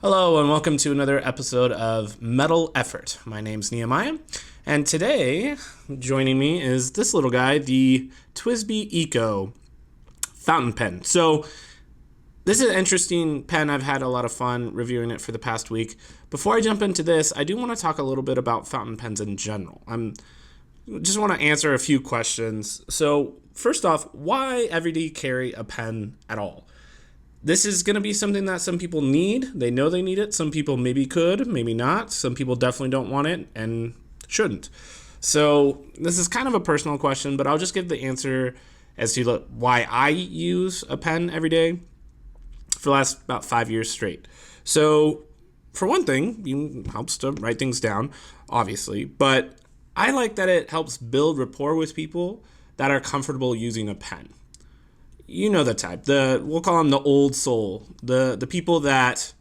Hello and welcome to another episode of Metal Effort. My name's Nehemiah, and today joining me is this little guy, the Twsbi Eco fountain pen. So this is an interesting pen. I've had a lot of fun reviewing it for the past week. Before I jump into this, I do want to talk a little bit about fountain pens in general. Just want to answer a few questions. So first off, why everybody carry a pen at all? This is going to be something that some people need. They know they need it. Some people maybe could, maybe not. Some people definitely don't want it and shouldn't. So this is kind of a personal question, but I'll just give the answer as to why I use a pen every day for the last about 5 years straight. So for one thing, it helps to write things down, obviously, but I like that it helps build rapport with people that are comfortable using a pen. You know the type. We'll call them the old soul. The people that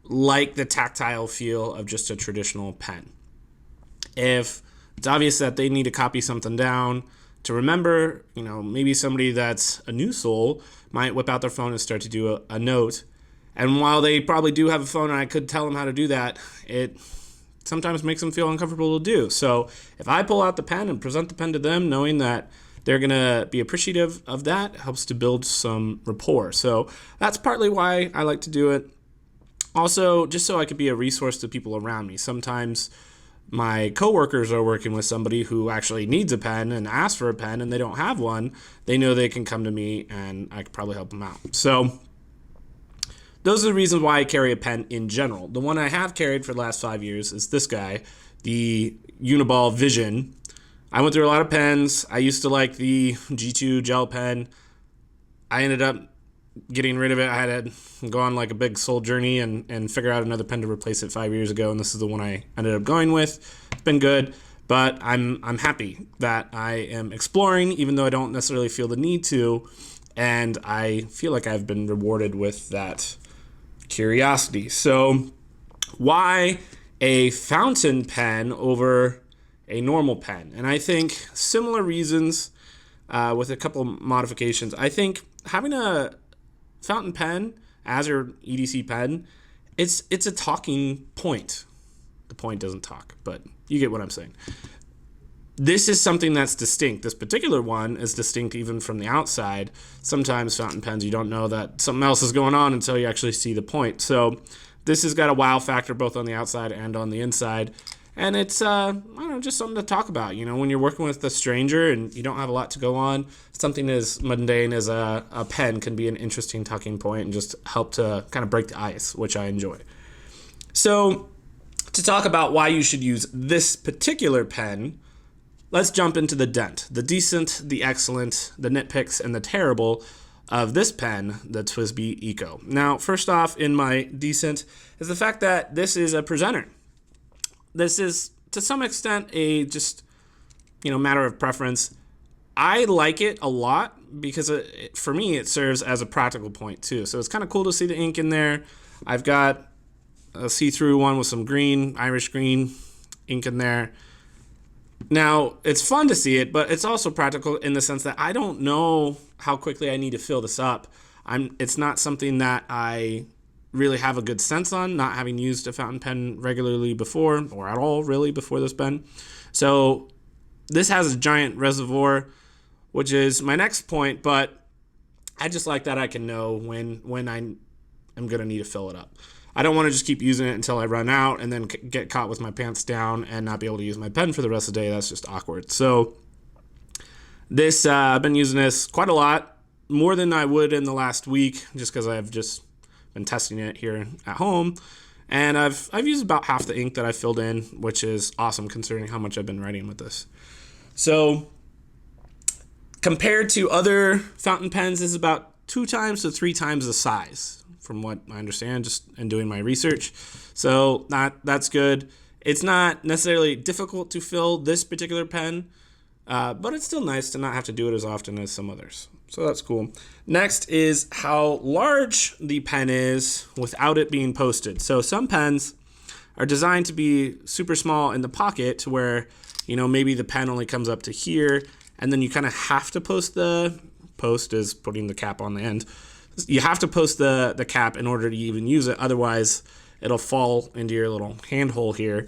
like the tactile feel of just a traditional pen. If it's obvious that they need to copy something down to remember, maybe somebody that's a new soul might whip out their phone and start to do a note. And while they probably do have a phone and I could tell them how to do that, it sometimes makes them feel uncomfortable to do. So if I pull out the pen and present the pen to them, knowing that they're going to be appreciative of that, helps to build some rapport. So that's partly why I like to do it. Also, just so I could be a resource to people around me. Sometimes my coworkers are working with somebody who actually needs a pen and asks for a pen and they don't have one. They know they can come to me and I could probably help them out. So those are the reasons why I carry a pen in general. The one I have carried for the last 5 years is this guy, the Uniball Vision. I went through a lot of pens. I used to like the G2 gel pen. I ended up getting rid of it. I had to go on like a big soul journey and figure out another pen to replace it 5 years ago, and this is the one I ended up going with. It's been good, but I'm happy that I am exploring, even though I don't necessarily feel the need to, and I feel like I've been rewarded with that curiosity. So why a fountain pen over a normal pen? And I think similar reasons with a couple modifications. I think having a fountain pen as your EDC pen, it's a talking point. The point doesn't talk, but you get what I'm saying. This is something that's distinct. This particular one is distinct even from the outside. Sometimes fountain pens, you don't know that something else is going on until you actually see the point. So this has got a wow factor both on the outside and on the inside. And it's, just something to talk about. When you're working with a stranger and you don't have a lot to go on, something as mundane as a pen can be an interesting talking point and just help to kind of break the ice, which I enjoy. So to talk about why you should use this particular pen, let's jump into the dent, the decent, the excellent, the nitpicks, and the terrible of this pen, the Twsbi Eco. Now, first off, in my decent is the fact that this is a presenter. This is, to some extent, a just, matter of preference. I like it a lot because for me, it serves as a practical point too. So it's kind of cool to see the ink in there. I've got a see-through one with some green, Irish green ink in there. Now, it's fun to see it, but it's also practical in the sense that I don't know how quickly I need to fill this up. It's not something that I really have a good sense on, not having used a fountain pen regularly before, or at all really before this pen. So this has a giant reservoir, which is my next point, but I just like that I can know when I am going to need to fill it up. I don't want to just keep using it until I run out and then get caught with my pants down and not be able to use my pen for the rest of the day. That's just awkward. So this, I've been using this quite a lot, more than I would in the last week, just because I've just been testing it here at home, and I've used about half the ink that I filled in, which is awesome considering how much I've been writing with this. So compared to other fountain pens, this is about 2 times to 3 times the size, from what I understand just in doing my research. So that's good. It's not necessarily difficult to fill this particular pen, but it's still nice to not have to do it as often as some others. So that's cool. Next is how large the pen is without it being posted. So some pens are designed to be super small in the pocket to where, maybe the pen only comes up to here, and then you kind of have to post is putting the cap on the end, You have to post the cap in order to even use it. Otherwise, it'll fall into your little handhole here.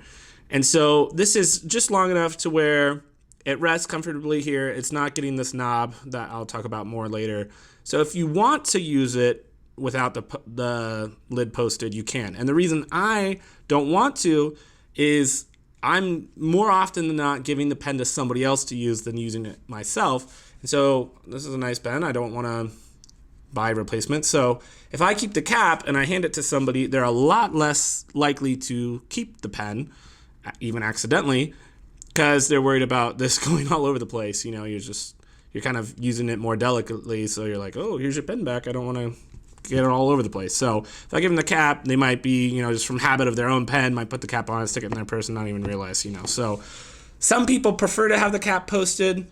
And so this is just long enough to where it rests comfortably here. It's not getting this knob that I'll talk about more later. So if you want to use it without the lid posted, you can. And the reason I don't want to is I'm more often than not giving the pen to somebody else to use than using it myself. And so this is a nice pen. I don't want to buy replacement. So if I keep the cap and I hand it to somebody, they're a lot less likely to keep the pen, even accidentally, because they're worried about this going all over the place. You know, you're kind of using it more delicately. So you're like, oh, here's your pen back. I don't want to get it all over the place. So if I give them the cap, they might be, you know, just from habit of their own pen, might put the cap on and stick it in their purse and not even realize, you know. So some people prefer to have the cap posted.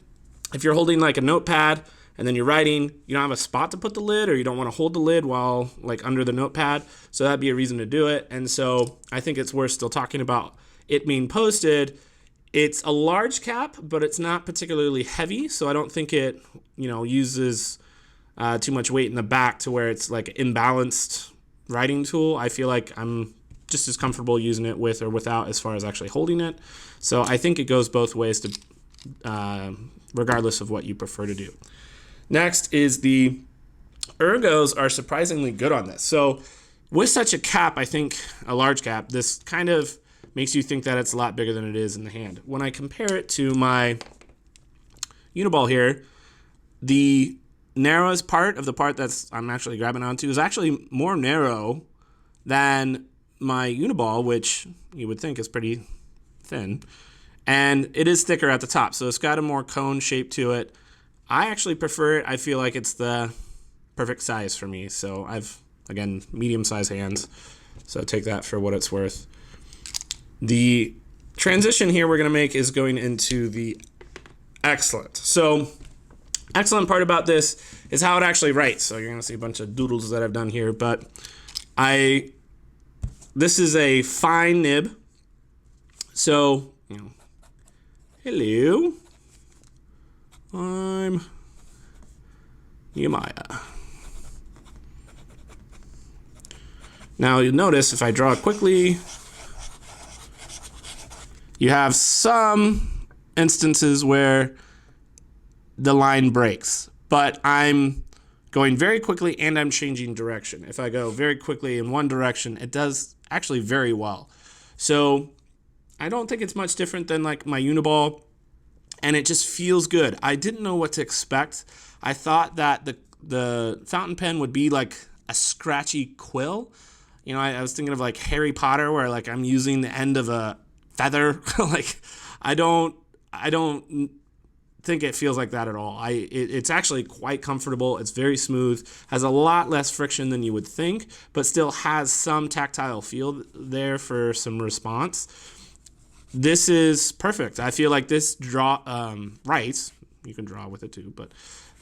If you're holding like a notepad and then you're writing, you don't have a spot to put the lid, or you don't want to hold the lid while like under the notepad. So that'd be a reason to do it. And so I think it's worth still talking about it being posted. It's a large cap, but it's not particularly heavy. So I don't think it, you know, uses too much weight in the back to where it's like an imbalanced writing tool. I feel like I'm just as comfortable using it with or without as far as actually holding it. So I think it goes both ways to, regardless of what you prefer to do. Next is the ergos are surprisingly good on this. So with such a cap, I think a large cap, this kind of makes you think that it's a lot bigger than it is in the hand. When I compare it to my Uniball here, the narrowest part of the part that's I'm actually grabbing onto is actually more narrow than my Uniball, which you would think is pretty thin. And it is thicker at the top, so it's got a more cone shape to it. I actually prefer it. I feel like it's the perfect size for me. So I've, again, medium-sized hands, so take that for what it's worth. The transition here we're going to make is going into the excellent. So excellent part about this is how it actually writes. So you're going to see a bunch of doodles that I've done here, but this is a fine nib. So, you know, hello, I'm Nehemiah. Now you'll notice if I draw it quickly, you have some instances where the line breaks, but I'm going very quickly and I'm changing direction. If I go very quickly in one direction, it does actually very well. So I don't think it's much different than like my Uniball, and it just feels good. I didn't know what to expect. I thought that the fountain pen would be like a scratchy quill. You know, I was thinking of like Harry Potter, where like I'm using the end of a feather. Like I don't think it feels like that at all. It's actually quite comfortable. It's very smooth, has a lot less friction than you would think, but still has some tactile feel there for some response. This is perfect. I feel like this writes, you can draw with it too, but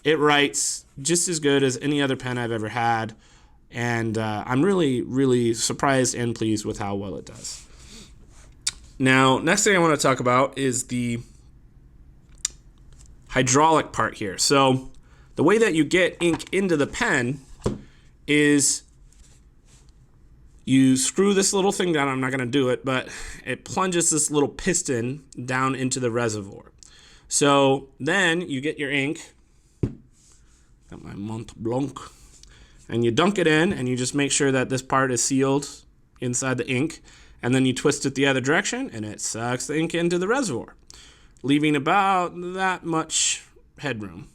it writes just as good as any other pen I've ever had. And I'm really, really surprised and pleased with how well it does. Now, next thing I want to talk about is the hydraulic part here. So the way that you get ink into the pen is you screw this little thing down. I'm not going to do it, but it plunges this little piston down into the reservoir. So then you get your ink, got my Mont Blanc, and you dunk it in, and you just make sure that this part is sealed inside the ink, and then you twist it the other direction, and it sucks the ink into the reservoir, leaving about that much headroom.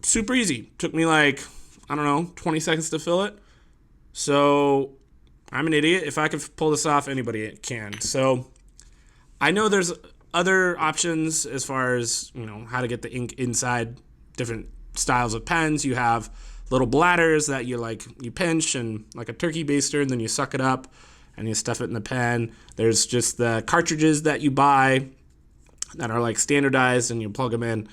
Super easy. Took me like, I don't know, 20 seconds to fill it. So I'm an idiot. If I could pull this off, anybody can. So I know there's other options as far as, you know, how to get the ink inside different styles of pens. You have little bladders that you pinch and like a turkey baster, and then you suck it up and you stuff it in the pen. There's just the cartridges that you buy that are like standardized, and you plug them in.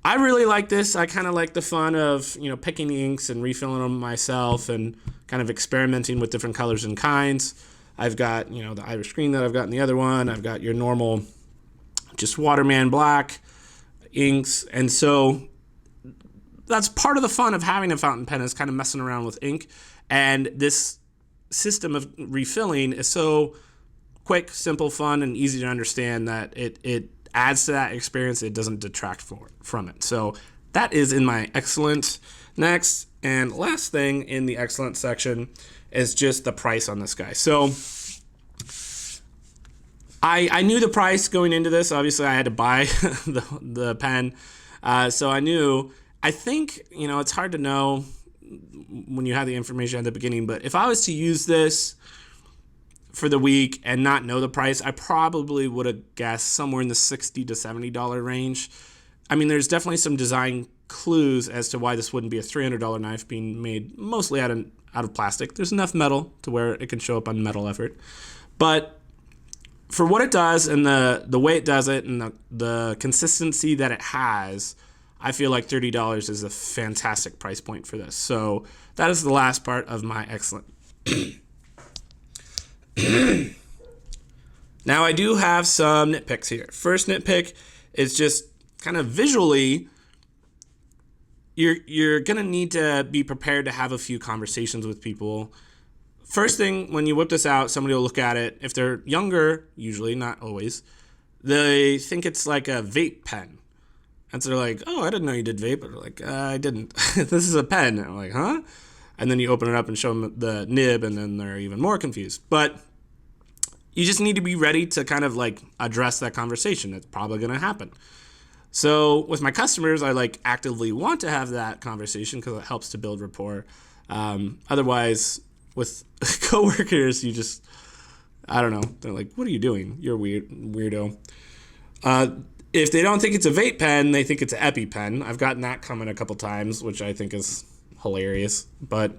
I really like this. I kind of like the fun of, you know, picking inks and refilling them myself and kind of experimenting with different colors and kinds. I've got, you know, the Irish green that I've got in the other one. I've got your normal just Waterman black inks. And so that's part of the fun of having a fountain pen, is kind of messing around with ink. And this system of refilling is so quick, simple, fun, and easy to understand that it adds to that experience. It doesn't detract from it. So that is in my excellent. Next and last thing in the excellent section is just the price on this guy. So I knew the price going into this. Obviously, I had to buy the pen. So I think, it's hard to know when you have the information at the beginning, but if I was to use this for the week and not know the price, I probably would have guessed somewhere in the $60 to $70 range. I mean, there's definitely some design clues as to why this wouldn't be a $300 knife being made mostly out of plastic. There's enough metal to where it can show up on metal effort. But for what it does and the way it does it and the consistency that it has, I feel like $30 is a fantastic price point for this. So that is the last part of my excellent. Now I do have some nitpicks here. First nitpick is just kind of visually, you're going to need to be prepared to have a few conversations with people. First thing, when you whip this out, somebody will look at it. If they're younger, usually, not always, they think it's like a vape pen. And so they're like, oh, I didn't know you did vape. But they're like, I didn't. This is a pen. And I'm like, huh? And then you open it up and show them the nib, and then they're even more confused. But you just need to be ready to kind of like address that conversation. It's probably going to happen. So with my customers, I like actively want to have that conversation because it helps to build rapport. Otherwise, with coworkers, you just, I don't know. They're like, what are you doing? You're a weirdo. If they don't think it's a vape pen, they think it's an EpiPen. I've gotten that comment a couple times, which I think is hilarious. But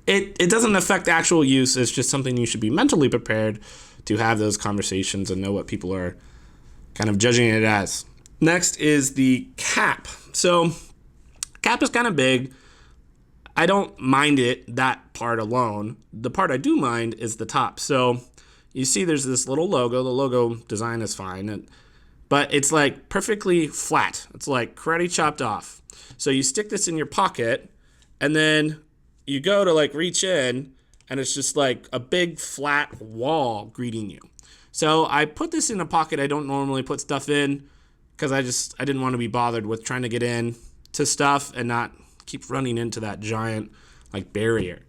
it doesn't affect actual use. It's just something you should be mentally prepared to have those conversations and know what people are kind of judging it as. Next is the cap. So cap is kind of big. I don't mind it, that part alone. The part I do mind is the top. So you see there's this little logo. The logo design is fine, but it's like perfectly flat. It's like karate chopped off. So you stick this in your pocket, and then you go to like reach in, and it's just like a big flat wall greeting you. So I put this in a pocket I don't normally put stuff in because I didn't want to be bothered with trying to get in to stuff and not keep running into that giant like barrier.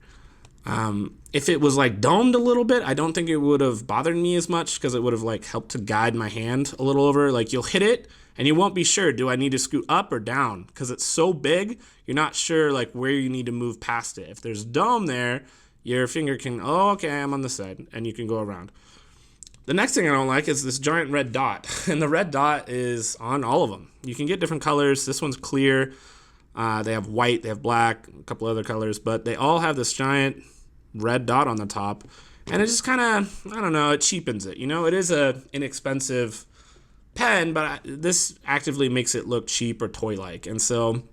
If it was like domed a little bit, I don't think it would have bothered me as much because it would have like helped to guide my hand a little over. Like you'll hit it and you won't be sure, do I need to scoot up or down? Because it's so big, you're not sure like where you need to move past it. If there's dome there, your finger can, oh, okay, I'm on the side, and you can go around. The next thing I don't like is this giant red dot, and the red dot is on all of them. You can get different colors. This one's clear. They have white, they have black, a couple other colors, but they all have this giant red dot on the top, and it just kind of, I don't know, it cheapens it. It is a inexpensive pen, but this actively makes it look cheap or toy-like, and so,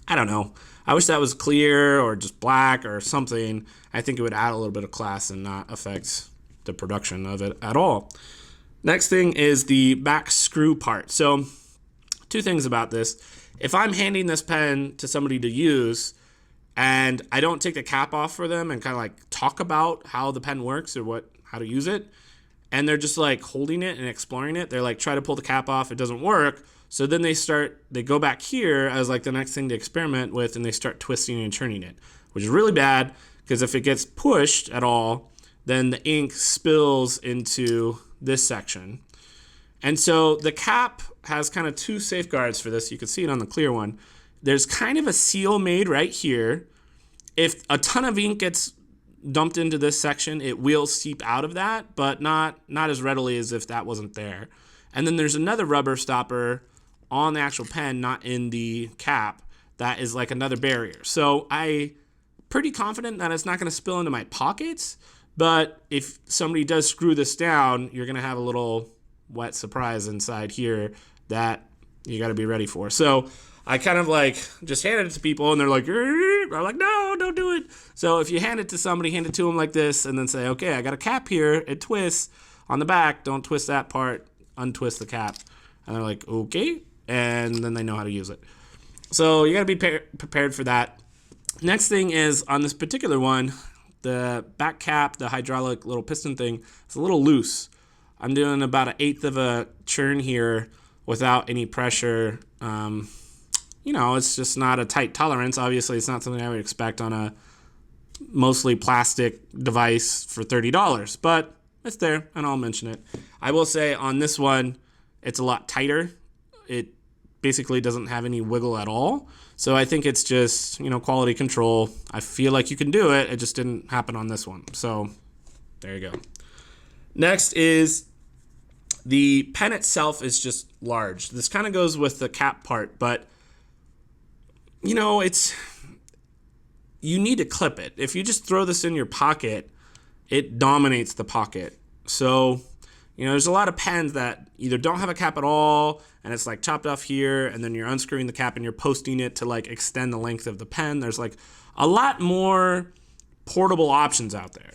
I don't know. I wish that was clear or just black or something. I think it would add a little bit of class and not affect the production of it at all. Next thing is the back screw part. So, two things about this. If I'm handing this pen to somebody to use and I don't take the cap off for them and kind of like talk about how the pen works or how to use it, and they're just like holding it and exploring it, they're like, try to pull the cap off, it doesn't work. So then they go back here as like the next thing to experiment with, and they start twisting and turning it, which is really bad because if it gets pushed at all, then the ink spills into this section. And so the cap has kind of two safeguards for this. You can see it on the clear one. There's kind of a seal made right here. If a ton of ink gets dumped into this section, it will seep out of that, but not as readily as if that wasn't there. And then there's another rubber stopper on the actual pen, not in the cap, that is like another barrier. So I'm pretty confident that it's not going to spill into my pockets, but if somebody does screw this down, you're going to have a little wet surprise inside here that you got to be ready for. So I kind of like just handed it to people, and they're like, I'm like, no, don't do it. So if you hand it to somebody, hand it to them like this, and then say, okay, I got a cap here. It twists on the back. Don't twist that part. Untwist the cap. And they're like, okay. And then they know how to use it. So you got to be prepared for that. Next thing is on this particular one, the back cap, the hydraulic little piston thing, is a little loose. I'm doing about 1/8 of a churn here without any pressure. It's just not a tight tolerance. Obviously, it's not something I would expect on a mostly plastic device for $30, but it's there, and I'll mention it. I will say on this one, it's a lot tighter. It basically doesn't have any wiggle at all. So I think it's just, quality control. I feel like you can do it. It just didn't happen on this one. So there you go. Next is the pen itself is just large. This kind of goes with the cap part, but you need to clip it. If you just throw this in your pocket, it dominates the pocket. So, there's a lot of pens that either don't have a cap at all, and it's like chopped off here, and then you're unscrewing the cap and you're posting it to like extend the length of the pen. There's like a lot more portable options out there.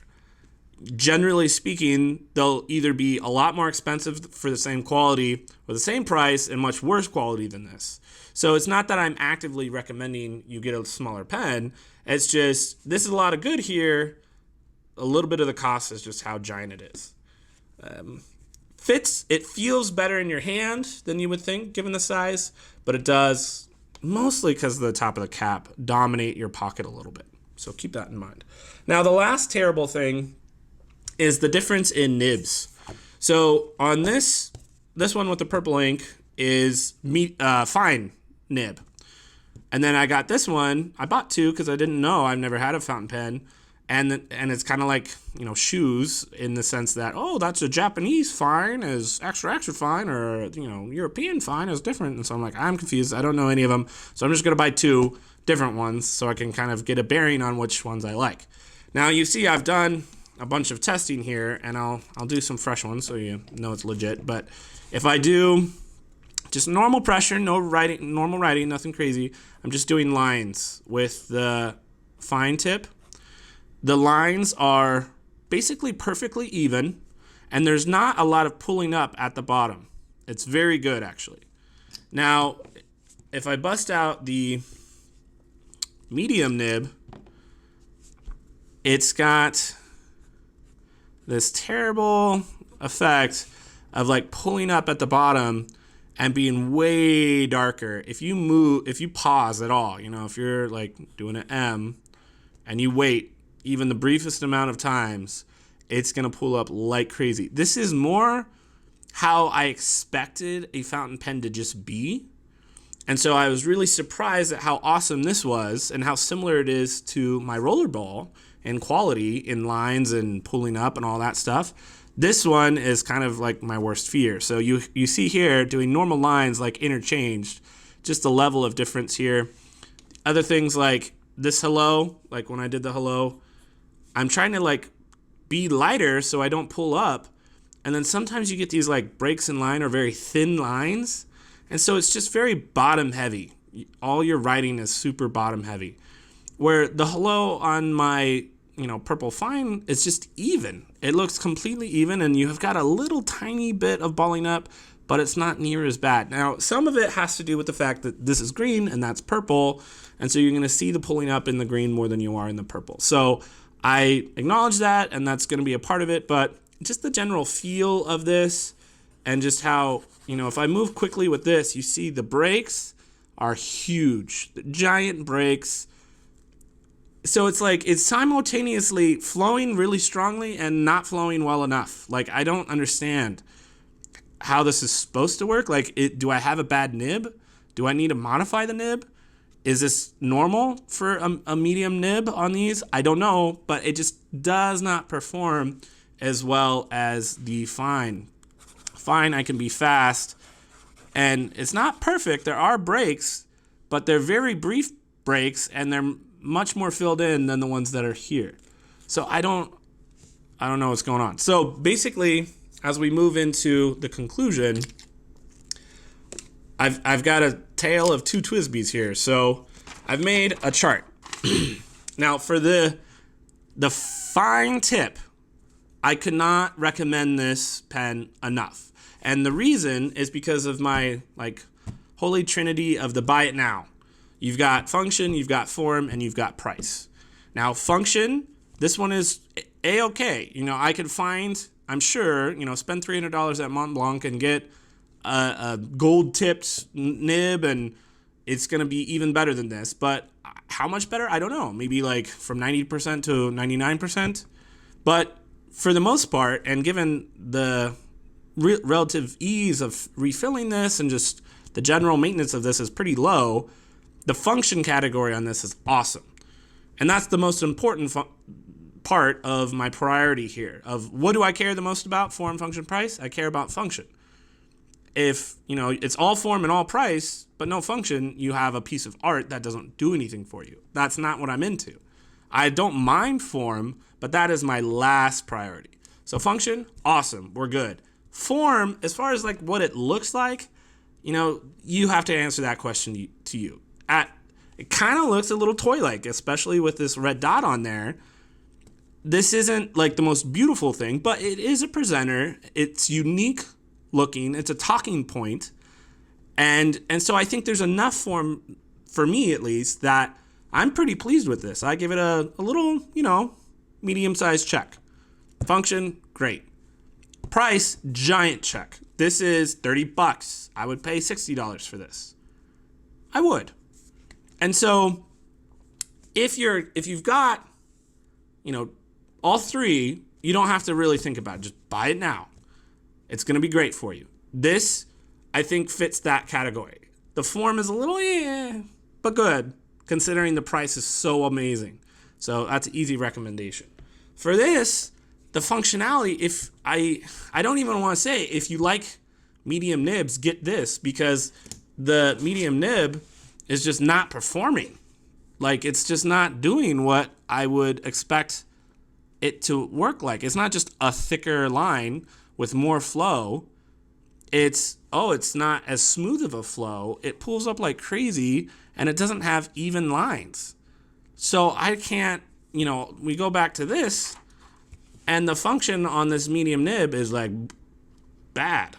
Generally speaking, they'll either be a lot more expensive for the same quality or the same price and much worse quality than this. So it's not that I'm actively recommending you get a smaller pen. It's just, this is a lot of good here. A little bit of the cost is just how giant it is. It feels better in your hand than you would think given the size, but it does, mostly because of the top of the cap, dominate your pocket a little bit. So keep that in mind. Now the last terrible thing is the difference in nibs. So on this one with the purple ink is fine nib. And then I got this one, I bought two because I didn't know, I've never had a fountain pen. And it's kind of like, shoes in the sense that, that's a Japanese fine is extra, extra fine, or, European fine is different. And so I'm like, I'm confused. I don't know any of them. So I'm just going to buy two different ones so I can kind of get a bearing on which ones I like. Now, you see, I've done a bunch of testing here, and I'll do some fresh ones so you know it's legit. But if I do just normal pressure, normal writing, nothing crazy, I'm just doing lines with the fine tip. The lines are basically perfectly even, and there's not a lot of pulling up at the bottom. It's very good, actually. Now, if I bust out the medium nib, it's got this terrible effect of like pulling up at the bottom and being way darker. If you pause at all, if you're like doing an M and you wait even the briefest amount of times, it's gonna pull up like crazy. This is more how I expected a fountain pen to just be. And so I was really surprised at how awesome this was and how similar it is to my rollerball in quality, in lines and pulling up and all that stuff. This one is kind of like my worst fear. So you see here doing normal lines like interchanged, just the level of difference here. Other things like this hello, like when I did the hello, I'm trying to like be lighter so I don't pull up. And then sometimes you get these like breaks in line or very thin lines. And so it's just very bottom heavy. All your writing is super bottom heavy. Where the hello on my, purple fine is just even. It looks completely even, and you have got a little tiny bit of balling up, but it's not near as bad. Now, some of it has to do with the fact that this is green and that's purple, and so you're going to see the pulling up in the green more than you are in the purple. So I acknowledge that, and that's going to be a part of it, but just the general feel of this and just how, if I move quickly with this, you see the breaks are huge, giant breaks. So it's like it's simultaneously flowing really strongly and not flowing well enough. Like, I don't understand how this is supposed to work. Like, do I have a bad nib? Do I need to modify the nib? Is this normal for a medium nib on these? I don't know, but it just does not perform as well as the fine. Fine, I can be fast, and it's not perfect. There are breaks, but they're very brief breaks, and they're much more filled in than the ones that are here. So I don't know what's going on. So basically, as we move into the conclusion, I've got a tale of two Twsbis here. So I've made a chart. Now for the fine tip, I could not recommend this pen enough. And the reason is because of my holy trinity of the buy it now. You've got function, you've got form, and you've got price. Now, function, this one is A-okay. I could find, I'm sure, spend $300 at Montblanc and get a gold-tipped nib, and it's going to be even better than this. But how much better? I don't know. Maybe like from 90% to 99%. But for the most part, and given the relative ease of refilling this and just the general maintenance of this is pretty low, the function category on this is awesome. And that's the most important part of my priority here. Of what do I care the most about? Form, function, price? I care about function. If, it's all form and all price, but no function, you have a piece of art that doesn't do anything for you. That's not what I'm into. I don't mind form, but that is my last priority. So function, awesome, we're good. Form, as far as like what it looks like, you have to answer that question to you. It kind of looks a little toy-like, especially with this red dot on there. This isn't like the most beautiful thing, but it is a presenter. It's unique looking. It's a talking point. And so I think there's enough form, for me at least, that I'm pretty pleased with this. I give it a little, medium-sized check. Function, great. Price, giant check. This is $30. I would pay $60 for this. I would. And so if you've got, all three, you don't have to really think about it. Just buy it now. It's going to be great for you. This, I think, fits that category. The form is a little, but good, considering the price is so amazing. So that's an easy recommendation. For this, the functionality, if I don't even want to say, if you like medium nibs, get this, because the medium nib is just not performing. Like, it's just not doing what I would expect it to work like. It's not just a thicker line with more flow. It's not as smooth of a flow. It pulls up like crazy, and it doesn't have even lines. So I can't, we go back to this, and the function on this medium nib is like bad.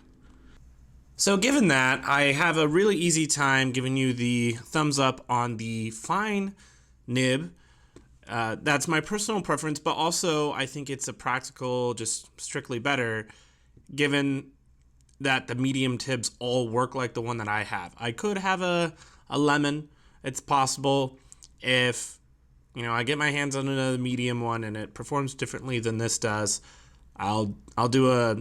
So given that, I have a really easy time giving you the thumbs up on the fine nib. That's my personal preference, but also I think it's a practical, just strictly better, given that the medium tibs all work like the one that I have. I could have a lemon. It's possible. If I get my hands on another medium one and it performs differently than this does, I'll do a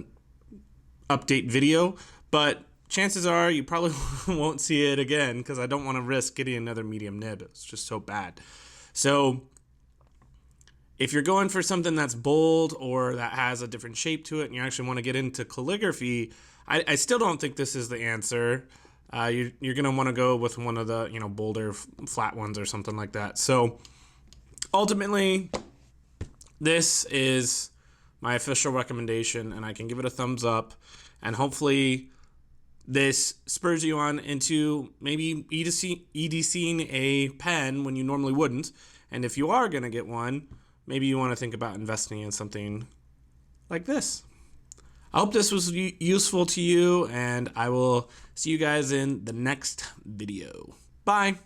update video, but chances are you probably won't see it again because I don't want to risk getting another medium nib. It's just so bad. So if you're going for something that's bold or that has a different shape to it and you actually want to get into calligraphy, I still don't think this is the answer. You're going to want to go with one of the bolder flat ones or something like that. So ultimately, this is my official recommendation, and I can give it a thumbs up, and hopefully this spurs you on into maybe EDCing a pen when you normally wouldn't. And if you are going to get one, maybe you want to think about investing in something like this. I hope this was useful to you, and I will see you guys in the next video. Bye.